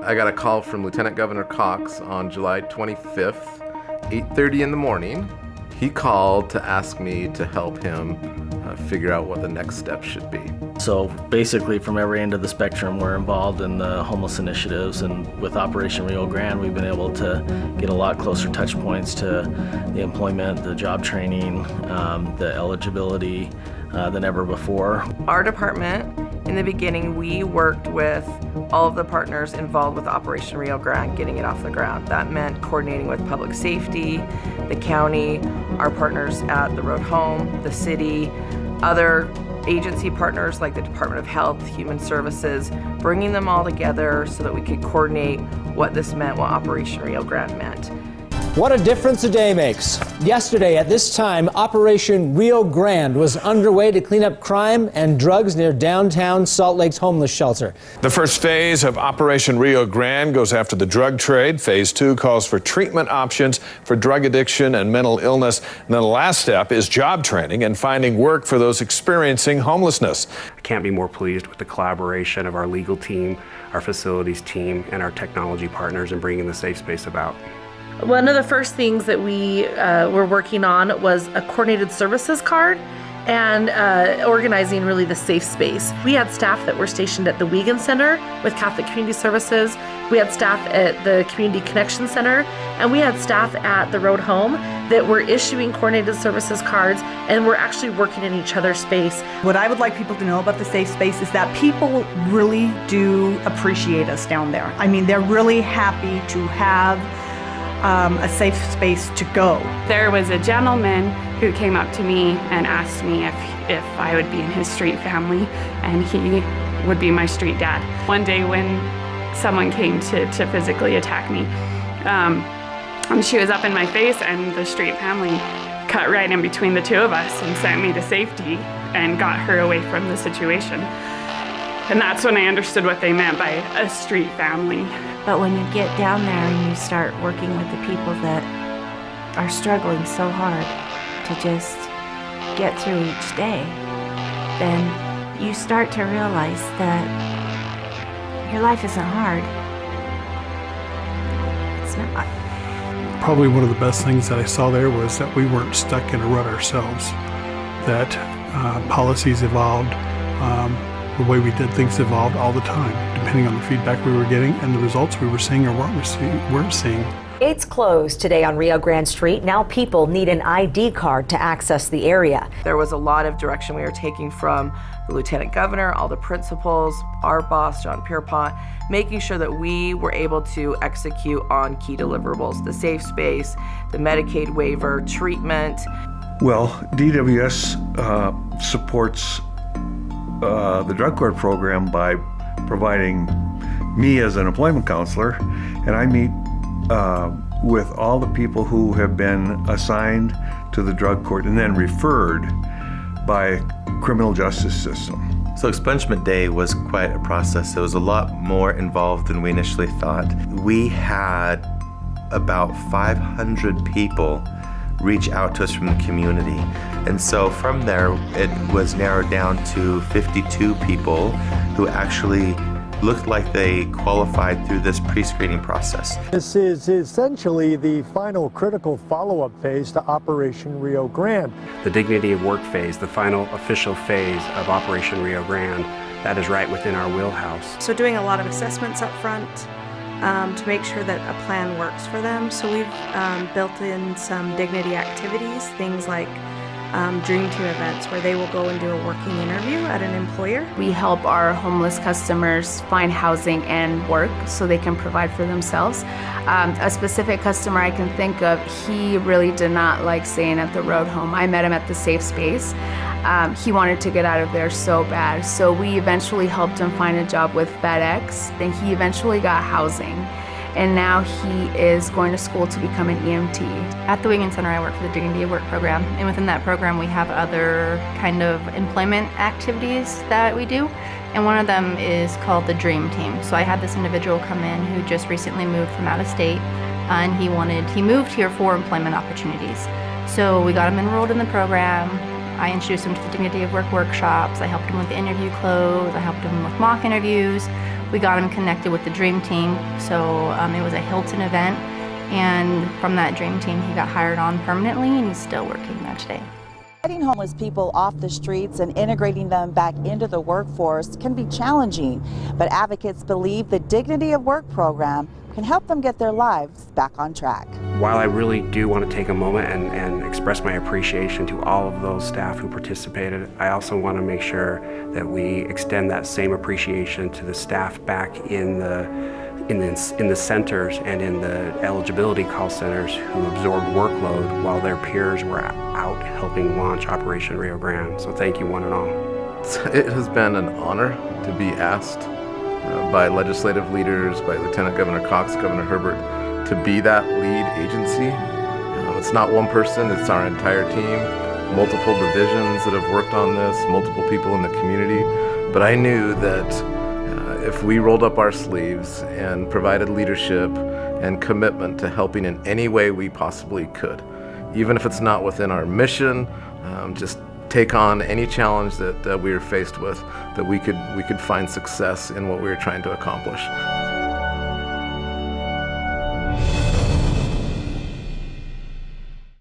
I got a call from Lieutenant Governor Cox on July 25th, 8:30 in the morning. He called to ask me to help him figure out what the next step should be. So basically from every end of the spectrum, we're involved in the homeless initiatives, and with Operation Rio Grande, we've been able to get a lot closer touch points to the employment, the job training, the eligibility than ever before. Our department, in the beginning, we worked with all of the partners involved with Operation Rio Grande, getting it off the ground. That meant coordinating with public safety, the county, our partners at the Road Home, the city, other agency partners like the Department of Health, Human Services, bringing them all together so that we could coordinate what this meant, what Operation Rio Grande meant. What a difference a day makes. Yesterday at this time, Operation Rio Grande was underway to clean up crime and drugs near downtown Salt Lake's homeless shelter. The first phase of Operation Rio Grande goes after the drug trade. Phase 2 calls for treatment options for drug addiction and mental illness. And then the last step is job training and finding work for those experiencing homelessness. I can't be more pleased with the collaboration of our legal team, our facilities team, and our technology partners in bringing the safe space about. One of the first things that we were working on was a coordinated services card and organizing really the safe space. We had staff that were stationed at the Weigand Center with Catholic Community Services. We had staff at the Community Connection Center, and we had staff at the Road Home that were issuing coordinated services cards, and we're actually working in each other's space. What I would like people to know about the safe space is that people really do appreciate us down there. I mean, they're really happy to have a safe space to go. There was a gentleman who came up to me and asked me if I would be in his street family, and he would be my street dad. One day when someone came to physically attack me, and she was up in my face, and the street family cut right in between the two of us and sent me to safety and got her away from the situation. And that's when I understood what they meant by a street family. But when you get down there and you start working with the people that are struggling so hard to just get through each day, then you start to realize that your life isn't hard. It's not. Probably one of the best things that I saw there was that we weren't stuck in a rut ourselves, that policies evolved, the way we did things evolved all the time, depending on the feedback we were getting and the results we were seeing or weren't seeing. Gates closed today on Rio Grande Street. Now people need an ID card to access the area. There was a lot of direction we were taking from the Lieutenant Governor, all the principals, our boss, John Pierpont, making sure that we were able to execute on key deliverables, the safe space, the Medicaid waiver, treatment. Well, DWS supports the drug court program by providing me as an employment counselor, and I meet with all the people who have been assigned to the drug court and then referred by criminal justice system. So expungement day was quite a process. It was a lot more involved than we initially thought. We had about 500 people reach out to us from the community. And so from there, it was narrowed down to 52 people who actually looked like they qualified through this pre-screening process. This is essentially the final critical follow-up phase to Operation Rio Grande. The dignity of work phase, the final official phase of Operation Rio Grande, that is right within our wheelhouse. So doing a lot of assessments up front to make sure that a plan works for them. So we've built in some dignity activities, things like Dream Team events where they will go and do a working interview at an employer. We help our homeless customers find housing and work so they can provide for themselves. A specific customer I can think of, he really did not like staying at the Road Home. I met him at the safe space. He wanted to get out of there so bad. So we eventually helped him find a job with FedEx, and he eventually got housing. And now he is going to school to become an EMT. At the Weigand Center, I work for the Dignity of Work program, and within that program, we have other kind of employment activities that we do, and one of them is called the Dream Team. So I had this individual come in who just recently moved from out of state, and he moved here for employment opportunities. So we got him enrolled in the program. I introduced him to the Dignity of Work workshops. I helped him with the interview clothes. I helped him with mock interviews. We got him connected with the Dream Team, so it was a Hilton event, and from that Dream Team he got hired on permanently, and he's still working there today. Getting homeless people off the streets and integrating them back into the workforce can be challenging, but advocates believe the Dignity of Work program can help them get their lives back on track. While I really do want to take a moment and express my appreciation to all of those staff who participated, I also want to make sure that we extend that same appreciation to the staff back in the centers and in the eligibility call centers who absorbed workload while their peers were out helping launch Operation Rio Grande. So thank you, one and all. It has been an honor to be asked by legislative leaders, by Lieutenant Governor Cox, Governor Herbert, to be that lead agency. It's not one person, it's our entire team, multiple divisions that have worked on this, multiple people in the community. But I knew that if we rolled up our sleeves and provided leadership and commitment to helping in any way we possibly could, even if it's not within our mission, just take on any challenge that we were faced with, that we could find success in what we were trying to accomplish.